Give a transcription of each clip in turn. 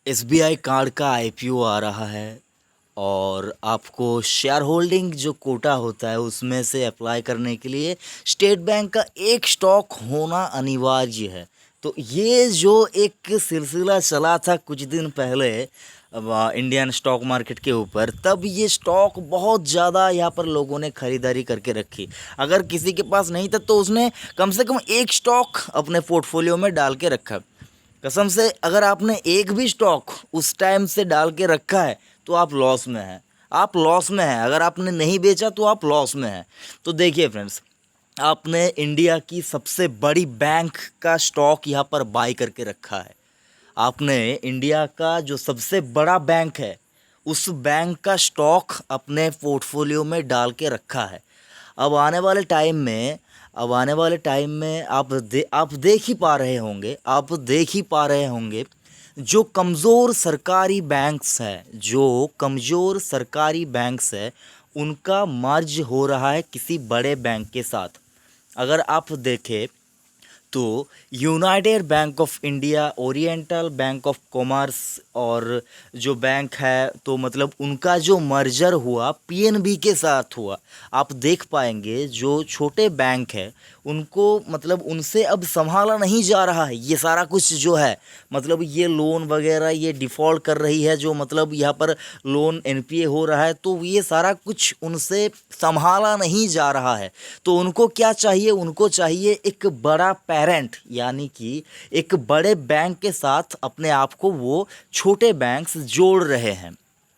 SBI card का IPO आ रहा है और आपको शेयर होल्डिंग जो कोटा होता है उसमें से अप्लाई करने के लिए स्टेट बैंक का एक स्टॉक होना अनिवार्य है। तो ये जो एक सिलसिला चला था कुछ दिन पहले इंडियन स्टॉक मार्केट के ऊपर, तब ये स्टॉक बहुत ज़्यादा यहाँ पर लोगों ने ख़रीदारी करके रखी। अगर किसी के पास नहीं था तो उसने कम से कम एक स्टॉक अपने पोर्टफोलियो में डाल के रखा। कसम से अगर आपने एक भी स्टॉक उस टाइम से डाल के रखा है तो आप लॉस में हैं। आप लॉस में हैं, अगर आपने नहीं बेचा तो आप लॉस में हैं। तो देखिए फ्रेंड्स, आपने इंडिया की सबसे बड़ी बैंक का स्टॉक यहाँ पर बाई करके रखा है। आपने इंडिया का जो सबसे बड़ा बैंक है उस बैंक का स्टॉक अपने पोर्टफोलियो में डाल के रखा है। अब आने वाले टाइम में आप देख ही पा रहे होंगे, जो कमज़ोर सरकारी बैंक्स हैं, उनका मर्ज हो रहा है किसी बड़े बैंक के साथ। अगर आप देखें तो United bank of India, oriental bank of commerce और जो बैंक है, तो मतलब उनका जो मर्जर हुआ पीएनबी के साथ हुआ। आप देख पाएंगे जो छोटे बैंक है उनको मतलब उनसे अब संभाला नहीं जा रहा है। ये सारा कुछ जो है मतलब ये लोन वगैरह ये डिफ़ॉल्ट कर रही है, जो मतलब यहाँ पर लोन एनपीए हो रहा है, तो ये सारा कुछ उनसे संभाला नहीं जा रहा है। तो उनको क्या चाहिए? उनको चाहिए एक बड़ा पेरेंट, यानी कि एक बड़े बैंक के साथ अपने आप को वो छोटे बैंक्स जोड़ रहे हैं।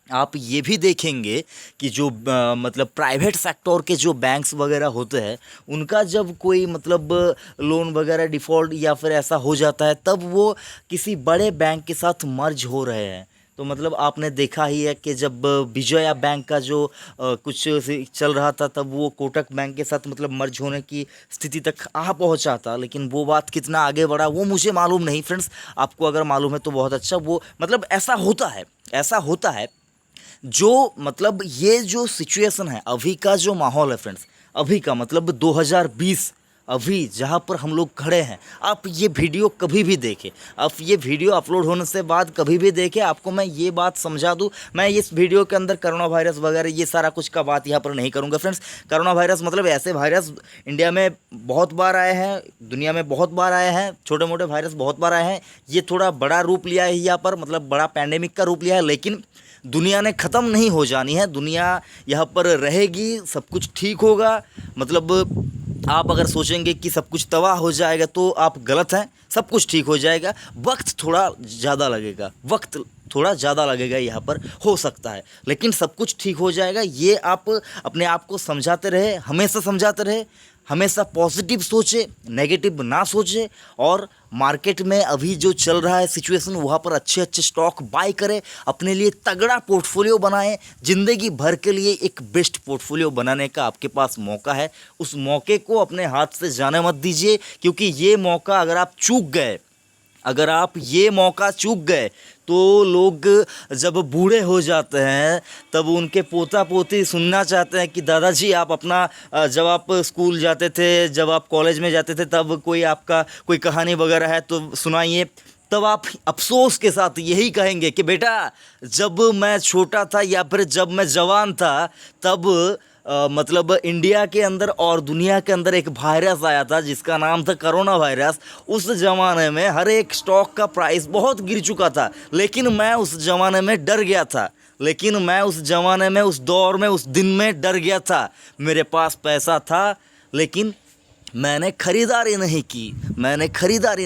आप ये भी देखेंगे कि जो मतलब प्राइवेट सेक्टर के जो बैंक्स वगैरह होते हैं उनका जब कोई मतलब लोन वगैरह डिफ़ॉल्ट या फिर ऐसा हो जाता है तब वो किसी बड़े बैंक के साथ मर्ज हो रहे हैं। तो मतलब आपने देखा ही है कि जब विजया बैंक का जो कुछ चल रहा था तब वो कोटक बैंक के साथ मतलब मर्ज होने की स्थिति तक आ पहुंचा था, लेकिन वो बात कितना आगे बढ़ा वो मुझे मालूम नहीं। फ्रेंड्स, आपको अगर मालूम है तो बहुत अच्छा। वो मतलब ऐसा होता है जो मतलब ये जो सिचुएशन है, अभी का जो माहौल है फ्रेंड्स, अभी का मतलब 2020, अभी जहाँ पर हम लोग खड़े हैं, आप ये वीडियो कभी भी देखें, आप ये वीडियो अपलोड होने से बाद कभी भी देखें, आपको मैं ये बात समझा दूँ। मैं इस वीडियो के अंदर कोरोना वायरस वगैरह ये सारा कुछ का बात यहाँ पर नहीं करूँगा फ्रेंड्स। कोरोना वायरस मतलब ऐसे वायरस इंडिया में बहुत बार आए हैं, दुनिया में बहुत बार आए हैं, छोटे मोटे वायरस बहुत बार आए हैं। ये थोड़ा बड़ा रूप लिया है यहाँ पर, मतलब बड़ा पैंडेमिक का रूप लिया है, लेकिन दुनिया ने ख़त्म नहीं हो जानी है। दुनिया यहाँ पर रहेगी, सब कुछ ठीक होगा। मतलब आप अगर सोचेंगे कि सब कुछ तबाह हो जाएगा तो आप गलत हैं। सब कुछ ठीक हो जाएगा, वक्त थोड़ा ज़्यादा लगेगा यहाँ पर, हो सकता है, लेकिन सब कुछ ठीक हो जाएगा। ये आप अपने आप को समझाते रहे, हमेशा समझाते रहे, हमेशा पॉजिटिव सोचे, नेगेटिव ना सोचे। और मार्केट में अभी जो चल रहा है सिचुएशन, वहाँ पर अच्छे अच्छे स्टॉक बाय करें, अपने लिए तगड़ा पोर्टफोलियो बनाएं। ज़िंदगी भर के लिए एक बेस्ट पोर्टफोलियो बनाने का आपके पास मौका है। उस मौके को अपने हाथ से जाने मत दीजिए, क्योंकि ये मौका अगर आप ये मौका चूक गए तो लोग जब बूढ़े हो जाते हैं तब उनके पोता पोती सुनना चाहते हैं कि दादाजी आप अपना जब आप स्कूल जाते थे, जब आप कॉलेज में जाते थे, तब कोई आपका कोई कहानी वगैरह है तो सुनाइए। तब आप अफसोस के साथ यही कहेंगे कि बेटा जब मैं छोटा था या फिर जब मैं जवान था तब मतलब इंडिया के अंदर और दुनिया के अंदर एक वायरस आया था जिसका नाम था कोरोना वायरस। उस ज़माने में हर एक स्टॉक का प्राइस बहुत गिर चुका था, लेकिन मैं उस ज़माने में डर गया था। उस दौर में, उस दिन में डर गया था। मेरे पास पैसा था लेकिन मैंने खरीदारी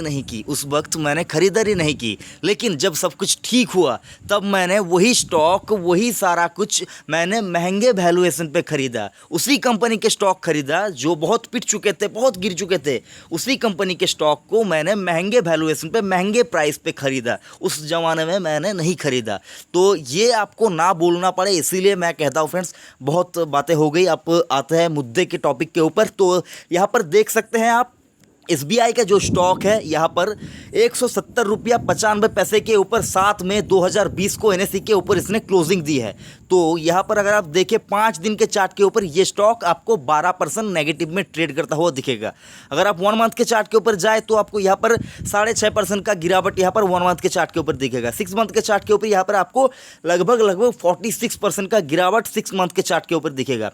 नहीं की उस वक्त मैंने खरीदारी नहीं की। लेकिन जब सब कुछ ठीक हुआ तब मैंने वही स्टॉक, वही सारा कुछ मैंने महंगे वैल्यूएशन पे ख़रीदा। उसी कंपनी के स्टॉक ख़रीदा जो बहुत पिट चुके थे, बहुत गिर चुके थे। उसी कंपनी के स्टॉक को मैंने महंगे वैल्यूएशन पे, महंगे प्राइस पे ख़रीदा। उस ज़माने में मैंने नहीं ख़रीदा। तो ये आपको ना बोलना पड़े, इसीलिए मैं कहता हूँ फ्रेंड्स, बहुत बातें हो गई, आप आते हैं मुद्दे के टॉपिक के ऊपर। तो यहाँ पर देख सकते हैं आप एसबीआई का जो स्टॉक है यहाँ पर 170 रुपया 95 पैसे के ऊपर 7 मई 2020 को एनएसई के ऊपर इसने क्लोजिंग दी है। तो यहाँ पर अगर आप देखें 5 दिन के चार्ट के ऊपर ये स्टॉक आपको 12% नेगेटिव में ट्रेड करता हुआ दिखेगा। अगर आप 1 मंथ के चार्ट के ऊपर जाए तो आपको यहाँ पर 6.5% का गिरावट यहाँ पर 1 मंथ के चार्ट के ऊपर दिखेगा। 6 मंथ के चार्ट के ऊपर यहाँ पर आपको लगभग 46% का गिरावट 6 मंथ के चार्ट के ऊपर दिखेगा।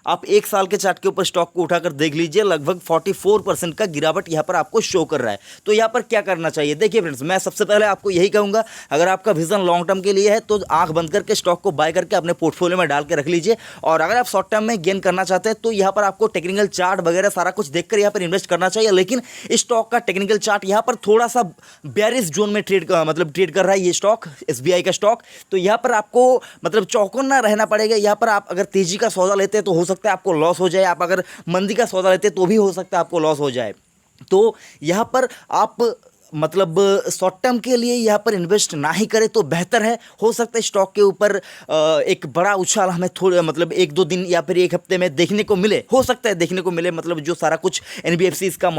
आप 1 साल के चार्ट के ऊपर स्टॉक को उठाकर देख लीजिए, लगभग 44% का गिरावट यहाँ पर आपको शो कर रहा है। तो यहाँ पर क्या करना चाहिए, देखिए फ्रेंड्स, मैं सबसे पहले आपको यही कहूँगा, अगर आपका विजन लॉन्ग टर्म के लिए है तो आंख बंद करके स्टॉक को बाय करके अपने पोर्टफोलियो में डाल के रख लीजिए। और अगर आप शॉर्ट टर्म में गेन करना चाहते हैं तो यहाँ पर आपको टेक्निकल चार्ट वगैरह सारा कुछ देखकर यहाँ पर इन्वेस्ट करना चाहिए। लेकिन स्टॉक का टेक्निकल चार्ट यहाँ पर थोड़ा सा बेयरिश जोन में ट्रेड कर रहा है ये स्टॉक, एसबीआई का स्टॉक। तो यहाँ पर आपको चौकन्ना रहना पड़ेगा। यहाँ पर आप अगर तेजी का सौदा लेते हैं तो हो सकता है आपको लॉस हो जाए, आप अगर मंदी का सौदा लेते तो भी हो सकता है आपको लॉस हो जाए। तो यहाँ पर आप शॉर्ट टर्म के लिए यहाँ पर इन्वेस्ट ना ही करें तो बेहतर है। हो सकता है स्टॉक के ऊपर एक बड़ा उछाल हमें थोड़े 1-2 दिन या फिर 1 हफ्ते में देखने को मिले, हो सकता है देखने को मिले। जो सारा कुछ एनबीएफसी इसका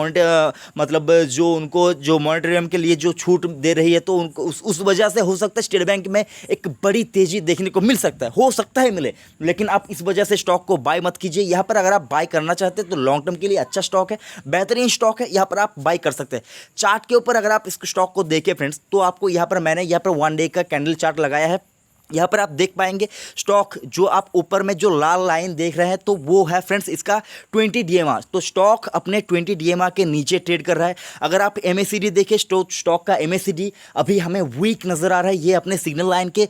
जो उनको जो मॉनिटरियम के लिए जो छूट दे रही है तो उनको उस वजह से हो सकता है स्टेट बैंक में एक बड़ी तेज़ी देखने को मिल सकता है, हो सकता है मिले। लेकिन आप इस वजह से स्टॉक को बाय मत कीजिए। यहाँ पर अगर आप बाय करना चाहते हैं तो लॉन्ग टर्म के लिए अच्छा स्टॉक है, बेहतरीन स्टॉक है, यहाँ पर आप बाय कर सकते हैं। चार्ट के ऊपर अगर आप इस स्टॉक को देखें फ्रेंड्स तो आपको मैंने यहाँ पर 1 डे का कैंडल चार्ट लगाया है। यहाँ पर आप देख पाएंगे स्टॉक जो आप ऊपर में जो लाल लाइन देख रहे हैं तो वो है फ्रेंड्स इसका 20 DMR। तो स्टॉक अपने 20 DMR के नीचे ट्रेड कर रहा है। अगर आप MACD देखें स्टॉक का MACD अभी हमें वीक नज़र आ रहा है, ये अपने सिग्नल लाइन के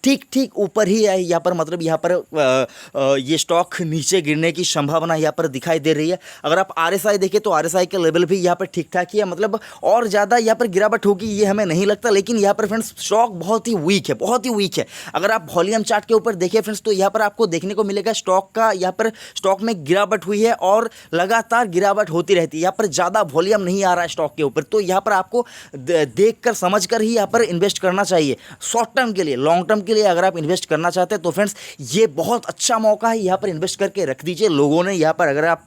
ठीक ऊपर ही है। यहाँ पर ये स्टॉक नीचे गिरने की संभावना यहाँ पर दिखाई दे रही है। अगर आप RSI देखें तो RSI का लेवल भी यहाँ पर ठीक ठाक ही है, और ज़्यादा यहाँ पर गिरावट होगी ये हमें नहीं लगता। लेकिन यहाँ पर फ्रेंड्स स्टॉक बहुत ही वीक है, बहुत ही वीक है। अगर आप वॉल्यूम चार्ट के ऊपर देखिए फ्रेंड्स तो यहाँ पर आपको देखने को मिलेगा स्टॉक में गिरावट हुई है और लगातार गिरावट होती रहती है। यहाँ पर ज़्यादा वॉल्यूम नहीं आ रहा है स्टॉक के ऊपर। तो यहाँ पर आपको देखकर समझकर ही यहाँ पर इन्वेस्ट करना चाहिए शॉर्ट टर्म के लिए। लॉन्ग टर्म के लिए अगर आप इन्वेस्ट करना चाहते हैं तो फ्रेंड्स ये बहुत अच्छा मौका है, यहाँ पर इन्वेस्ट करके रख दीजिए। लोगों ने यहाँ पर अगर आप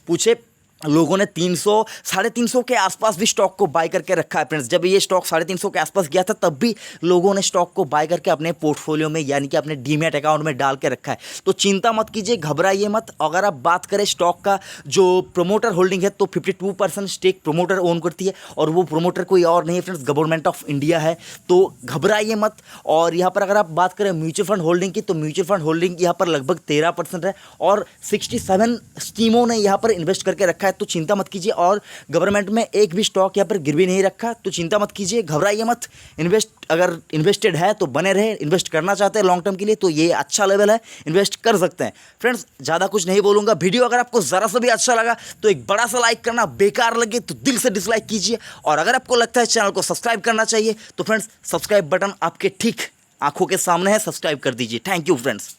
पूछे लोगों ने 300 350 के आसपास भी स्टॉक को बाय करके रखा है फ्रेंड्स। जब ये स्टॉक 350 के आसपास गया था तब भी लोगों ने स्टॉक को बाय करके अपने पोर्टफोलियो में यानी कि अपने डीमैट अकाउंट में डाल के रखा है। तो चिंता मत कीजिए, घबराइए मत। अगर आप बात करें स्टॉक का जो प्रोमोटर होल्डिंग है तो 52% स्टेक प्रोमोटर ओन करती है और वो प्रोमोटर कोई और नहीं है फ्रेंड्स, गवर्नमेंट ऑफ इंडिया है। तो घबराइए मत। और यहाँ पर अगर आप बात करें म्यूचुअल फंड होल्डिंग की तो म्यूचुअल फंड होल्डिंग यहाँ पर लगभग 13% है और 67 स्कीमों ने यहाँ पर इन्वेस्ट करके रखा है। तो चिंता मत कीजिए। और गवर्नमेंट में एक भी स्टॉक यहाँ पर गिरवी नहीं रखा, तो चिंता मत कीजिए, घबराइए मत। अगर इन्वेस्टेड है तो बने रहे। इन्वेस्ट करना चाहते हैं लॉन्ग टर्म के लिए तो ये अच्छा लेवल है, इन्वेस्ट कर सकते हैं फ्रेंड्स। ज़्यादा कुछ नहीं बोलूँगा। वीडियो अगर आपको ज़रा सा भी अच्छा लगा तो एक बड़ा सा लाइक करना, बेकार लगे तो दिल से डिसलाइक कीजिए। और अगर आपको लगता है चैनल को सब्सक्राइब करना चाहिए तो फ्रेंड्स सब्सक्राइब बटन आपके ठीक आंखों के सामने है, सब्सक्राइब कर दीजिए। Thank you friends.